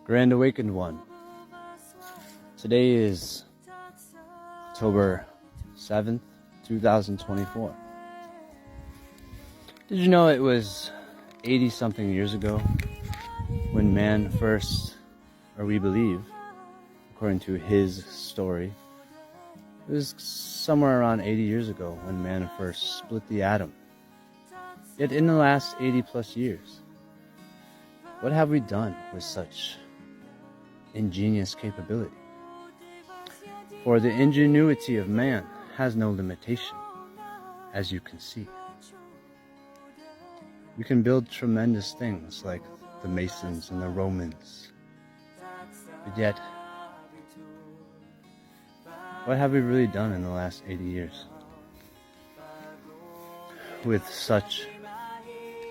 Grand Awakened One. Today is October 7th, 2024. Did you know it was 80 something years ago when man first, or we believe, according to his story, it was somewhere around 80 years ago when man first split the atom. Yet in the last 80 plus years, what have we done with such ingenious capability? For the ingenuity of man has no limitation, as you can see. We can build tremendous things like the Masons and the Romans. But yet, what have we really done in the last 80 years with such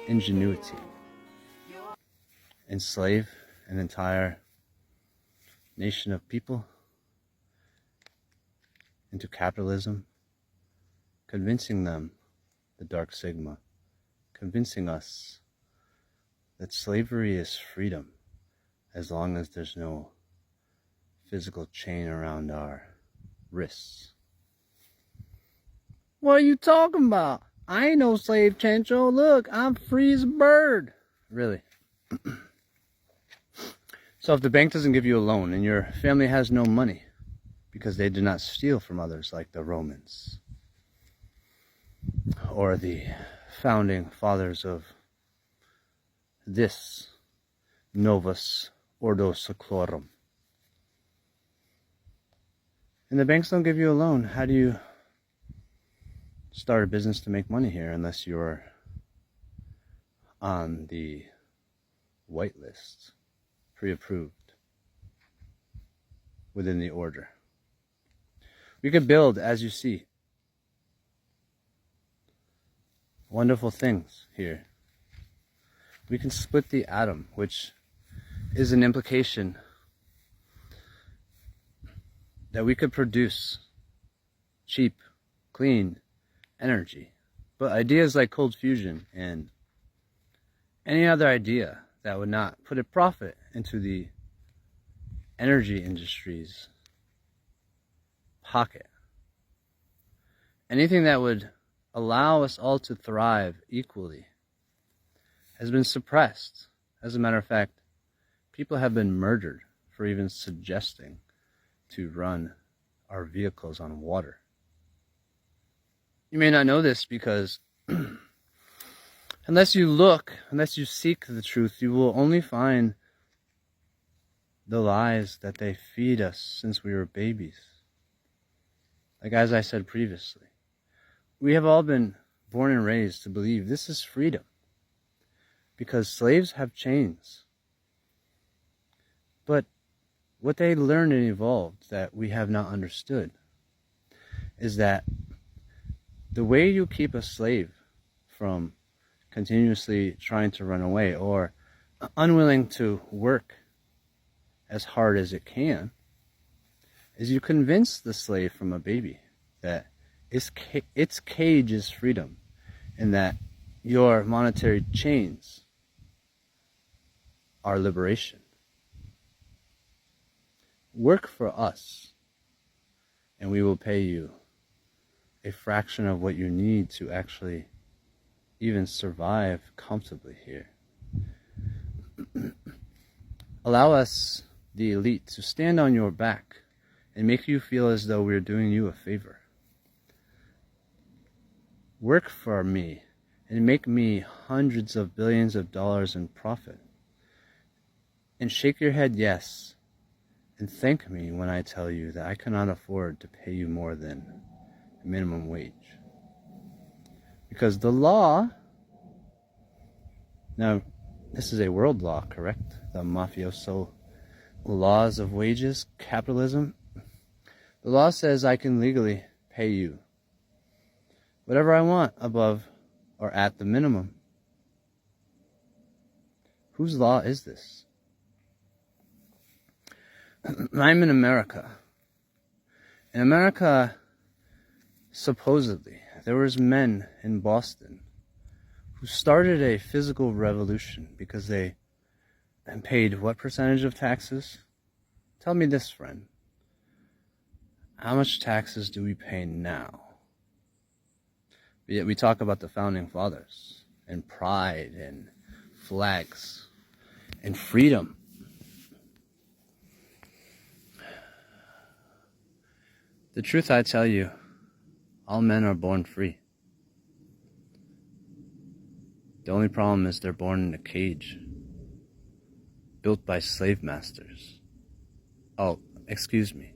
ingenuity? Enslave an entire nation of people into capitalism, convincing them, the dark sigma, convincing us that slavery is freedom as long as there's no physical chain around our wrists. What are you talking about? I ain't no slave, Chancho. Look, I'm free as a bird. Really? So if the bank doesn't give you a loan and your family has no money because they did not steal from others like the Romans or the founding fathers of this Novus Ordo Seclorum, and the banks don't give you a loan, how do you start a business to make money here unless you're on the white list, pre-approved within the order? We could build, as you see, wonderful things here. We can split the atom, which is an implication that we could produce cheap, clean energy. But ideas like cold fusion and any other idea that would not put a profit into the energy industry's pocket, anything that would allow us all to thrive equally, has been suppressed. As a matter of fact, people have been murdered for even suggesting to run our vehicles on water. You may not know this because unless you seek the truth, you will only find the lies that they feed us since we were babies. Like as I said previously, we have all been born and raised to believe this is freedom because slaves have chains. But what they learned and evolved that we have not understood is that the way you keep a slave from continuously trying to run away or unwilling to work as hard as it can is you convince the slave from a baby that its cage is freedom and that your monetary chains are liberation. Work for us and we will pay you a fraction of what you need to actually even survive comfortably here. Allow us, the elite, to stand on your back and make you feel as though we're doing you a favor. Work for me and make me hundreds of billions of dollars in profit. And shake your head yes, and thank me when I tell you that I cannot afford to pay you more than minimum wage. Because the law, now this is a world law, correct? The mafioso laws of wages, capitalism. The law says I can legally pay you whatever I want above or at the minimum. Whose law is this? I'm in America. In America, supposedly, there was men in Boston who started a physical revolution because they and paid what percentage of taxes? Tell me this, friend. How much taxes do we pay now? But yet we talk about the founding fathers and pride and flags and freedom. The truth I tell you, all men are born free. The only problem is they're born in a cage, built by slave masters. Oh, excuse me.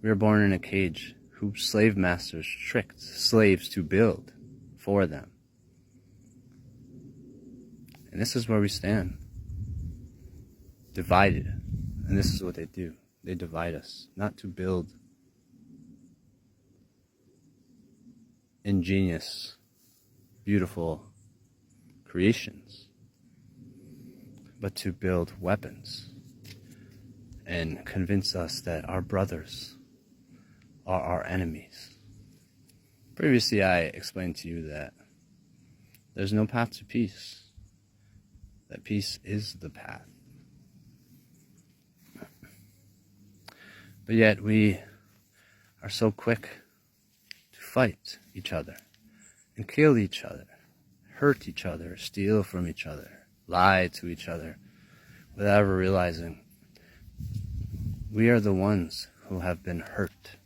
We were born in a cage whose slave masters tricked slaves to build for them. And this is where we stand. Divided. And this is what they do. They divide us, not to build ingenious, beautiful creations, but to build weapons and convince us that our brothers are our enemies. Previously, I explained to you that there's no path to peace, that peace is the path. But yet we are so quick to fight each other and kill each other, hurt each other, steal from each other, lie to each other, without ever realizing we are the ones who have been hurt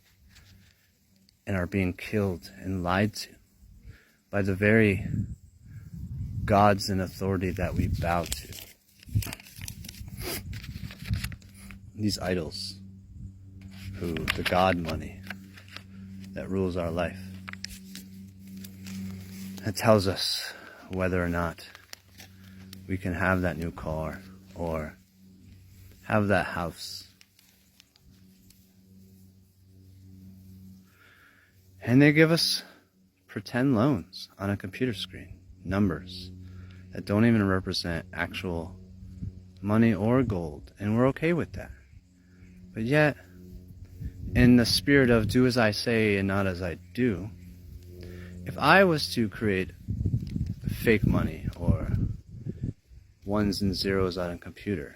and are being killed and lied to by the very gods and authority that we bow to. These idols, the God money that rules our life. It tells us whether or not we can have that new car or have that house. And they give us pretend loans on a computer screen, numbers that don't even represent actual money or gold, and we're okay with that. But yet, in the spirit of do as I say and not as I do, if I was to create fake money or ones and zeros on a computer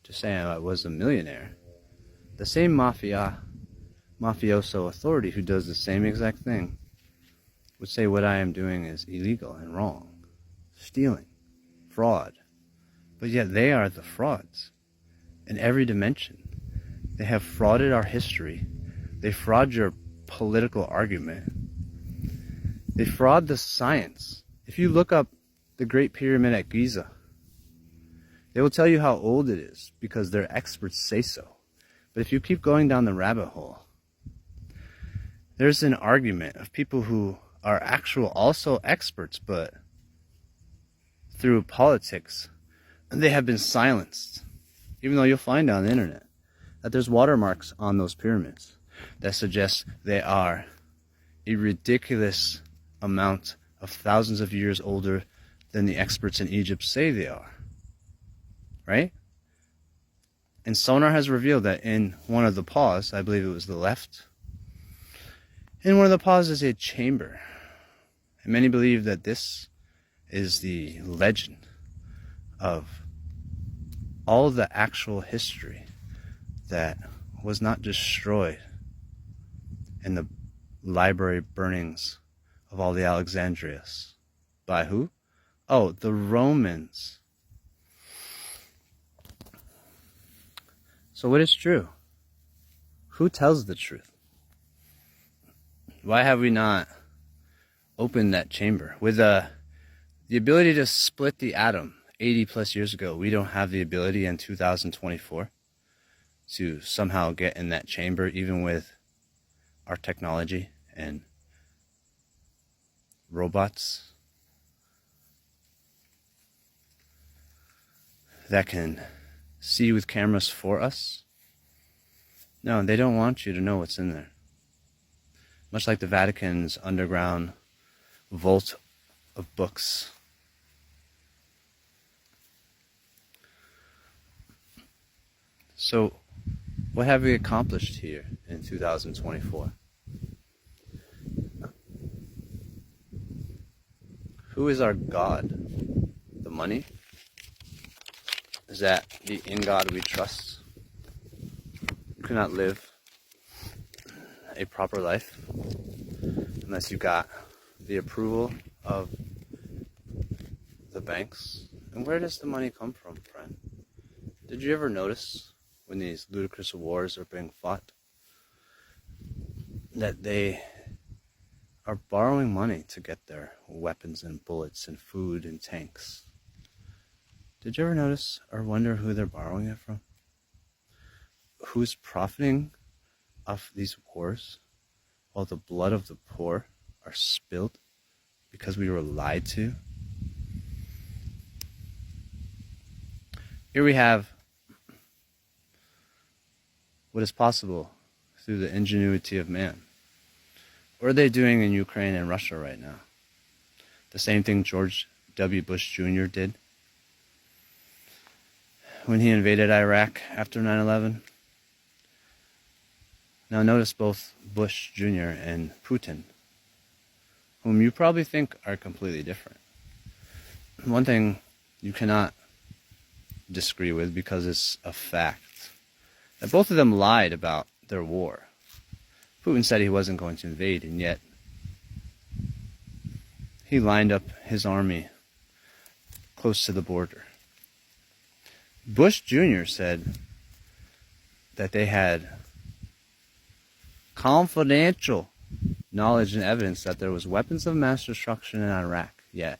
to say I was a millionaire, the same mafioso authority who does the same exact thing would say what I am doing is illegal and wrong, stealing, fraud. But yet they are the frauds in every dimension. They have frauded our history. They fraud your political argument. They fraud the science. If you look up the Great Pyramid at Giza, they will tell you how old it is because their experts say so. But if you keep going down the rabbit hole, there's an argument of people who are actual also experts, but through politics, they have been silenced. Even though you'll find on the internet that there's watermarks on those pyramids that suggest they are a ridiculous amount of thousands of years older than the experts in Egypt say they are. Right? And sonar has revealed that in one of the paws, I believe it was the left, in one of the paws is a chamber. And many believe that this is the legend of all the actual history that was not destroyed in the library burnings of all the Alexandrias. By who? Oh, the Romans. So what is true? Who tells the truth? Why have we not opened that chamber? With the ability to split the atom 80 plus years ago, we don't have the ability in 2024 to somehow get in that chamber, even with our technology and robots that can see with cameras for us. No, they don't want you to know what's in there. Much like the Vatican's underground vault of books. So, what have we accomplished here in 2024? Who is our God? The money? is that the In God We Trust. You cannot live a proper life unless you got the approval of the banks. And where does the money come from, friend? Did you ever notice when these ludicrous wars are being fought that they are borrowing money to get their weapons and bullets and food and tanks? Did you ever notice or wonder who they're borrowing it from? Who's profiting off these wars while the blood of the poor are spilled because we were lied to? Here we have what is possible through the ingenuity of man. What are they doing in Ukraine and Russia right now? The same thing George W. Bush Jr. did when he invaded Iraq after 9/11. Now notice both Bush Jr. and Putin, whom you probably think are completely different. One thing you cannot disagree with, because it's a fact, that both of them lied about their war. Putin said he wasn't going to invade, and yet he lined up his army close to the border. Bush Jr. said that they had confidential knowledge and evidence that there was weapons of mass destruction in Iraq, yet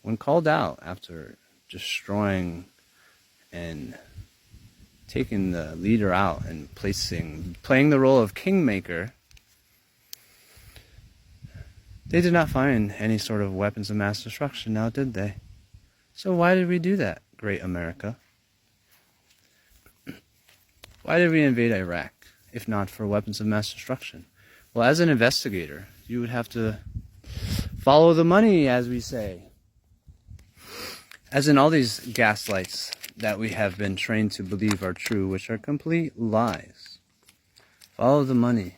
when called out after destroying and taking the leader out and playing the role of kingmaker, they did not find any sort of weapons of mass destruction, now did they? So why did we do that, great America? Why did we invade Iraq, if not for weapons of mass destruction? Well, as an investigator, you would have to follow the money, as we say. As in all these gaslights that we have been trained to believe are true, which are complete lies. Follow the money.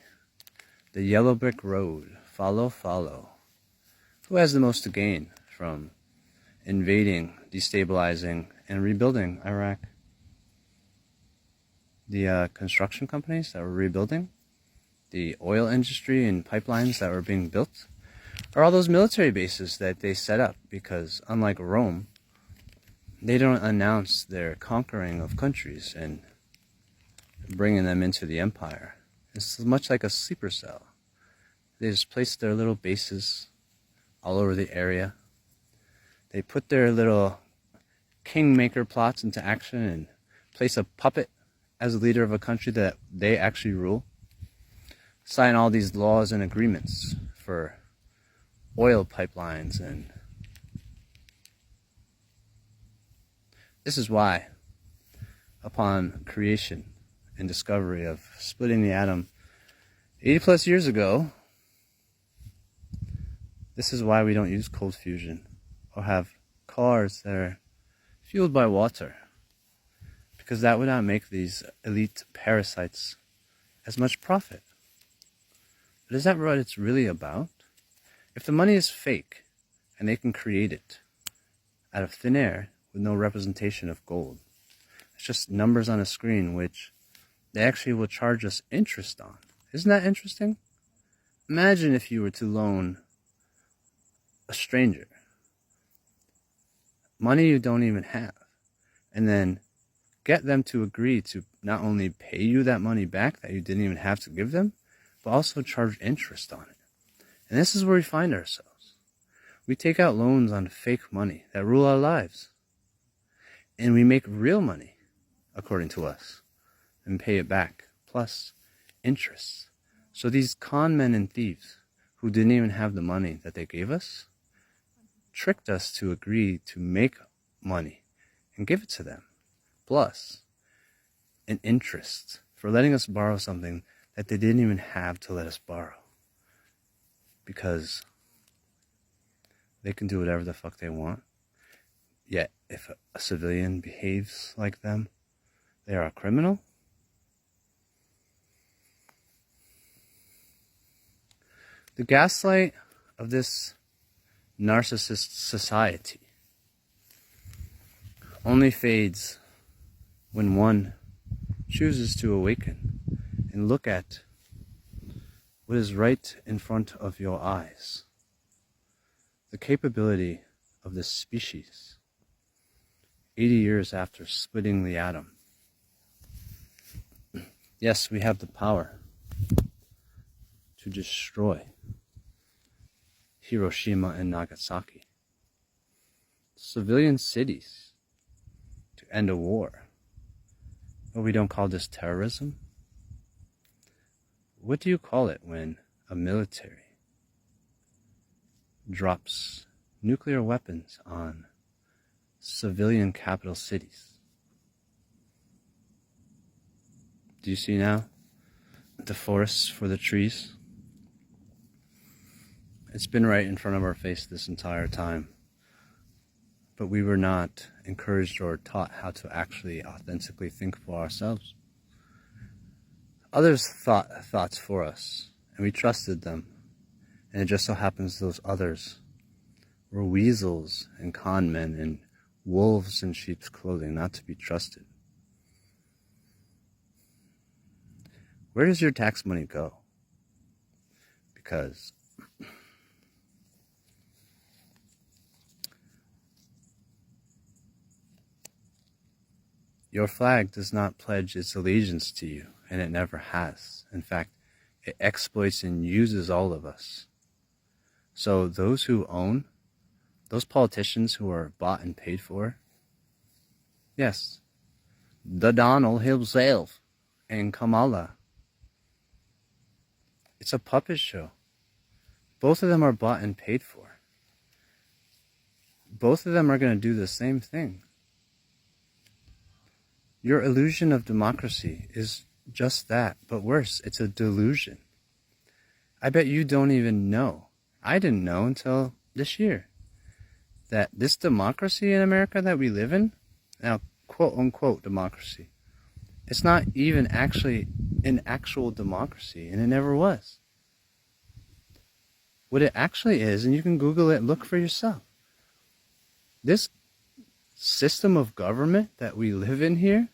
The yellow brick road. Follow, follow. Who has the most to gain from invading, destabilizing, and rebuilding Iraq? The construction companies that were rebuilding? The oil industry and pipelines that were being built? Or all those military bases that they set up? Because unlike Rome, they don't announce their conquering of countries and bringing them into the empire. It's much like a sleeper cell. They just place their little bases all over the area. They put their little kingmaker plots into action and place a puppet as a leader of a country that they actually rule. Sign all these laws and agreements for oil pipelines, and this is why, upon creation and discovery of splitting the atom 80 plus years ago, this is why we don't use cold fusion or have cars that are fueled by water. Because that would not make these elite parasites as much profit. But is that what it's really about? If the money is fake and they can create it out of thin air, with no representation of gold, it's just numbers on a screen which they actually will charge us interest on. Isn't that interesting? Imagine if you were to loan a stranger money you don't even have, and then get them to agree to not only pay you that money back that you didn't even have to give them, but also charge interest on it. And this is where we find ourselves. We take out loans on fake money that rule our lives. And we make real money, according to us, and pay it back, plus interest. So these con men and thieves, who didn't even have the money that they gave us, tricked us to agree to make money and give it to them, plus an interest for letting us borrow something that they didn't even have to let us borrow. Because they can do whatever the fuck they want. Yet, if a civilian behaves like them, they are a criminal. The gaslight of this narcissist society, only fades when one chooses to awaken and look at what is right in front of your eyes. The capability of this species, 80 years after splitting the atom. Yes, we have the power to destroy Hiroshima and Nagasaki, civilian cities, to end a war. But we don't call this terrorism. What do you call it when a military drops nuclear weapons on civilian capital cities? Do you see now the forests for the trees? It's been right in front of our face this entire time, but we were not encouraged or taught how to actually authentically think for ourselves. Others thought thoughts for us, and we trusted them, and it just so happens those others were weasels and con men and wolves in sheep's clothing, not to be trusted. Where does your tax money go? Because your flag does not pledge its allegiance to you, and it never has. In fact, it exploits and uses all of us. So those who own, those politicians who are bought and paid for, yes, the Donald himself and Kamala, it's a puppet show. Both of them are bought and paid for. Both of them are going to do the same thing. Your illusion of democracy is just that, but worse, it's a delusion. I bet you don't even know. I didn't know until this year that this democracy in America that we live in, now quote unquote democracy, it's not even actually an actual democracy, and it never was. What it actually is, and you can Google it, look for yourself. This system of government that we live in here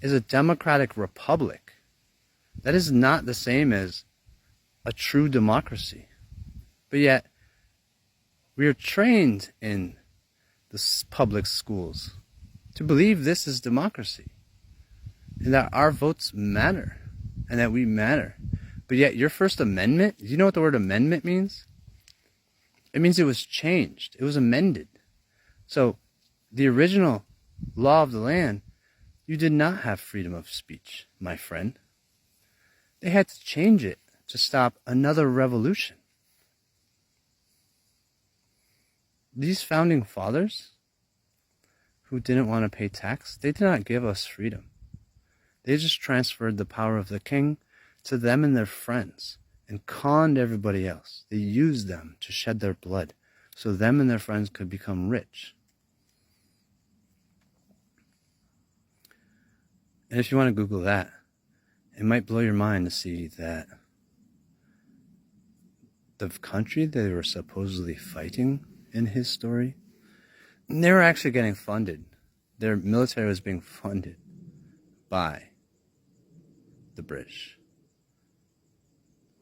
is a democratic republic. That is not the same as a true democracy. But yet, we are trained in the public schools to believe this is democracy, and that our votes matter, and that we matter. But yet, your First Amendment, do you know what the word amendment means? It means it was changed. It was amended. So, the original law of the land, you did not have freedom of speech, my friend. They had to change it to stop another revolution. These founding fathers who didn't want to pay tax, they did not give us freedom. They just transferred the power of the king to them and their friends and conned everybody else. They used them to shed their blood so them and their friends could become rich. And if you want to Google that, it might blow your mind to see that the country they were supposedly fighting in his story, they were actually getting funded. Their military was being funded by the British.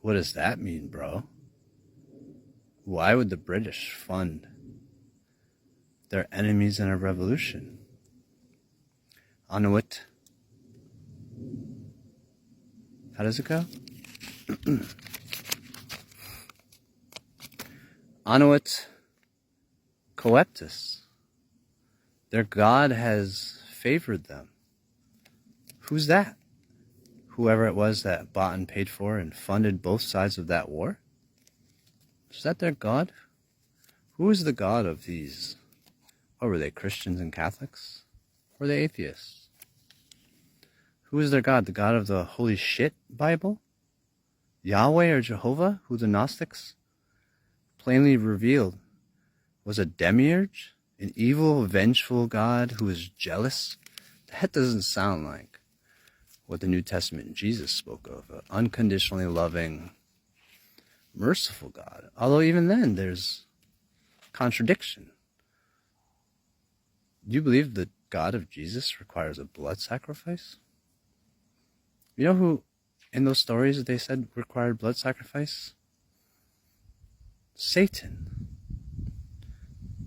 What does that mean, bro? Why would the British fund their enemies in a revolution? Anuit. How does it go? Anuit coeptus. Their God has favored them. Who's that? Whoever it was that bought and paid for and funded both sides of that war? Is that their God? Who is the God of these? Oh, were they Christians and Catholics? Or were they atheists? Who is their God? The God of the holy shit Bible? Yahweh or Jehovah, who the Gnostics plainly revealed was a demiurge, an evil, vengeful God who is jealous? That doesn't sound like what the New Testament Jesus spoke of, an unconditionally loving, merciful God. Although even then, there's contradiction. Do you believe the God of Jesus requires a blood sacrifice? You know who, in those stories, they said required blood sacrifice? Satan.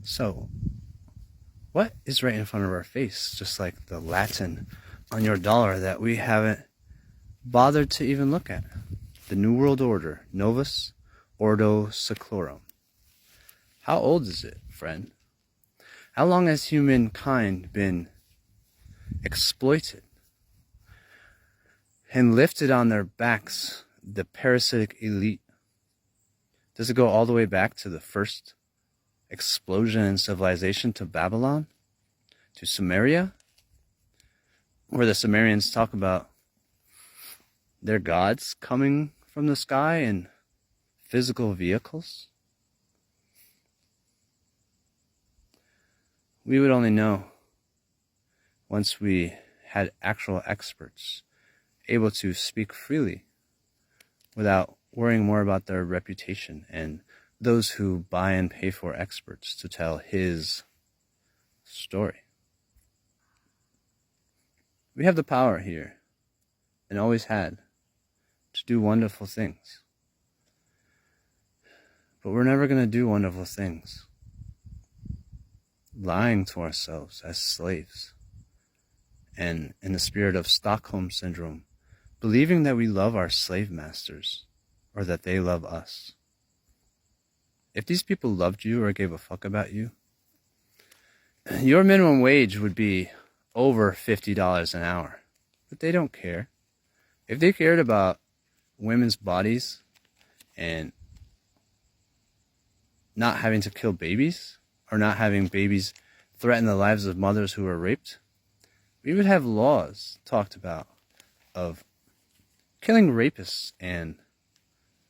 So, what is right in front of our face, just like the Latin on your dollar that we haven't bothered to even look at? The New World Order, Novus Ordo Seclorum. How old is it, friend? How long has humankind been exploited and lifted on their backs, the parasitic elite? Does it go all the way back to the first explosion in civilization, to Babylon, to Sumeria, where the Sumerians talk about their gods coming from the sky in physical vehicles? We would only know once we had actual experts able to speak freely without worrying more about their reputation and those who buy and pay for experts to tell his story. We have the power here, and always had, to do wonderful things. But we're never going to do wonderful things lying to ourselves as slaves, and in the spirit of Stockholm Syndrome, believing that we love our slave masters or that they love us. If these people loved you or gave a fuck about you, your minimum wage would be over $50 an hour. But they don't care. If they cared about women's bodies and not having to kill babies, or not having babies threaten the lives of mothers who are raped, we would have laws talked about of killing rapists and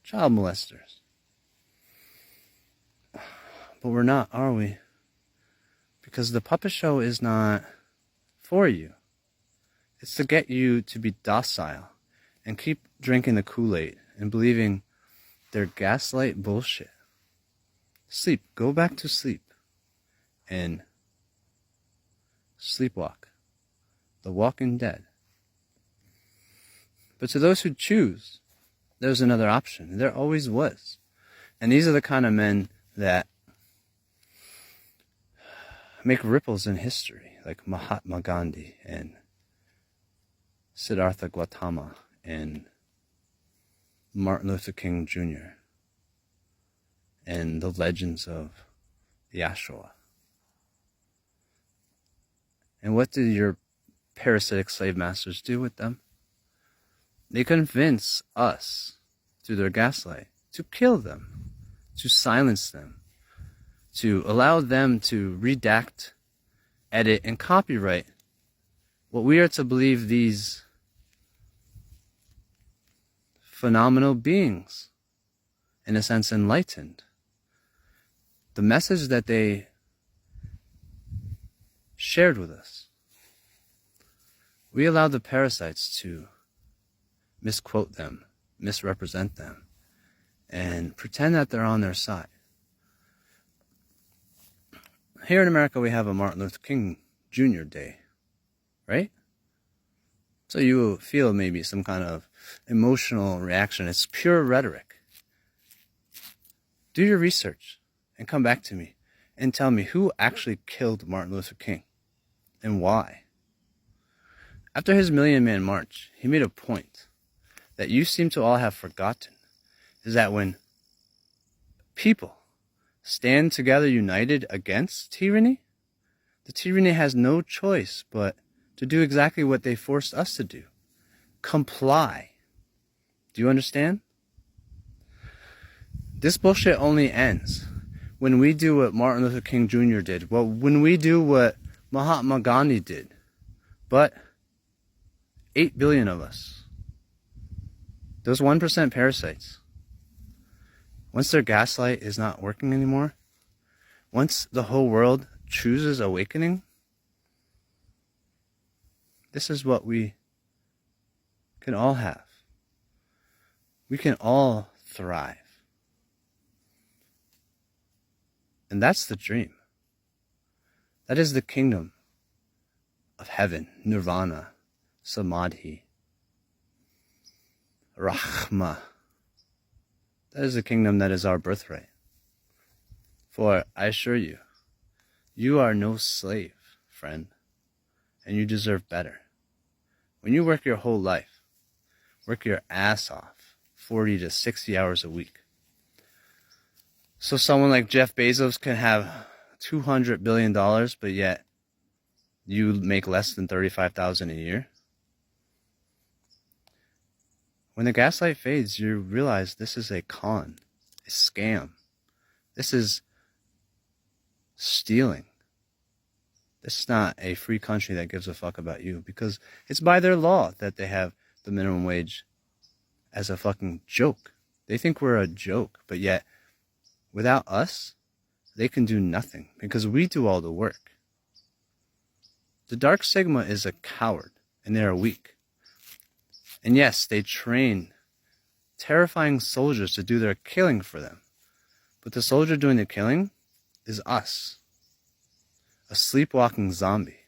child molesters. But we're not, are we? Because the puppet show is not for you. It's to get you to be docile and keep drinking the Kool-Aid and believing their gaslight bullshit. Sleep. Go back to sleep. And sleepwalk. The Walking Dead. But to those who choose, there's another option. There always was. And these are the kind of men that make ripples in history, like Mahatma Gandhi and Siddhartha Gautama and Martin Luther King Jr. and the legends of the Ashoa. And what did your parasitic slave masters do with them? They convince us, through their gaslight, to kill them, to silence them, to allow them to redact, edit, and copyright what we are to believe these phenomenal beings, in a sense enlightened. The message that they shared with us, we allow the parasites to misquote them, misrepresent them, and pretend that they're on their side. Here in America, we have a Martin Luther King Jr. Day, right? So you will feel maybe some kind of emotional reaction. It's pure rhetoric. Do your research and come back to me and tell me who actually killed Martin Luther King and why. After his Million Man March, he made a point that you seem to all have forgotten, is that when people stand together united against tyranny, the tyranny has no choice but to do exactly what they forced us to do. Comply. Do you understand? This bullshit only ends when we do what Martin Luther King Jr. did. Well, when we do what Mahatma Gandhi did. But 8 billion of us, those 1% parasites, once their gaslight is not working anymore, once the whole world chooses awakening, this is what we can all have. We can all thrive. And that's the dream. That is the kingdom of heaven, nirvana, samadhi, rahma. That is the kingdom that is our birthright. For I assure you, you are no slave, friend, and you deserve better. When you work your whole life, work your ass off, 40 to 60 hours a week, so someone like Jeff Bezos can have $200 billion, but yet you make less than $35,000 a year. When the gaslight fades, you realize this is a con, a scam. This is stealing. This is not a free country that gives a fuck about you, because it's by their law that they have the minimum wage as a fucking joke. They think we're a joke, but yet without us, they can do nothing because we do all the work. The Dark Sigma is a coward and they are weak. And yes, they train terrifying soldiers to do their killing for them. But the soldier doing the killing is us. A sleepwalking zombie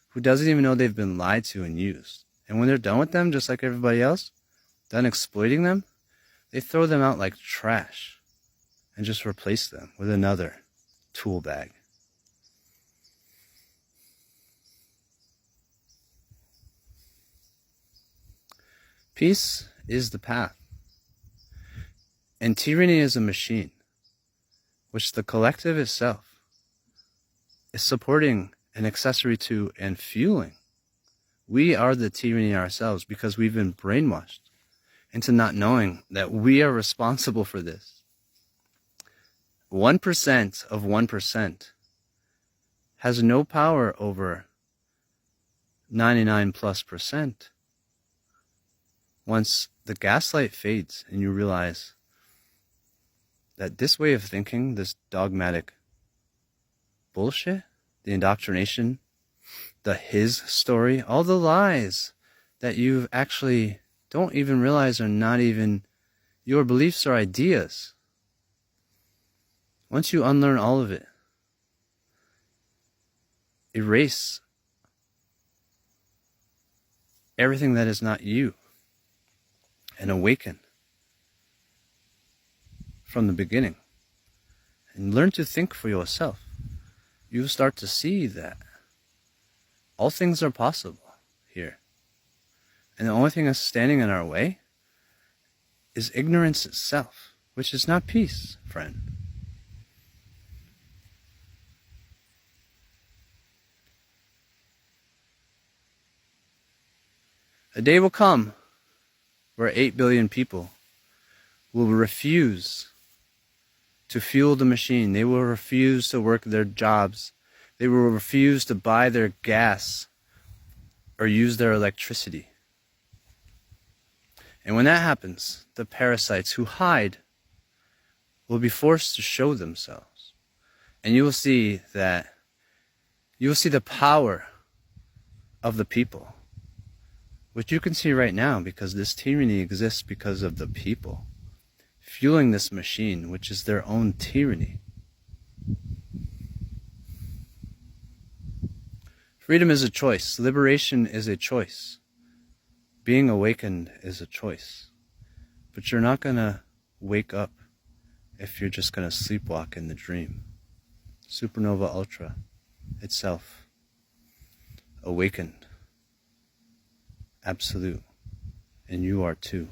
who doesn't even know they've been lied to and used. And when they're done with them, just like everybody else, done exploiting them, they throw them out like trash and just replace them with another tool bag. Peace is the path. And tyranny is a machine, which the collective itself is supporting, an accessory to, and fueling. We are the tyranny ourselves because we've been brainwashed into not knowing that we are responsible for this. 1% of 1% has no power over 99+%. Once the gaslight fades and you realize that this way of thinking, this dogmatic bullshit, the indoctrination, the his story, all the lies that you actually don't even realize are not even your beliefs or ideas. Once you unlearn all of it, erase everything that is not you and awaken from the beginning and learn to think for yourself, you start to see that all things are possible here. And the only thing that's standing in our way is ignorance itself, which is not peace, friend. A day will come where 8 billion people will refuse to fuel the machine. They will refuse to work their jobs. They will refuse to buy their gas or use their electricity. And when that happens, the parasites who hide will be forced to show themselves. And you will see the power of the people, which you can see right now because this tyranny exists because of the people fueling this machine, which is their own tyranny. Freedom is a choice. Liberation is a choice. Being awakened is a choice. But you're not going to wake up if you're just going to sleepwalk in the dream. Supernova Ultra itself, awakened, absolute, and you are too.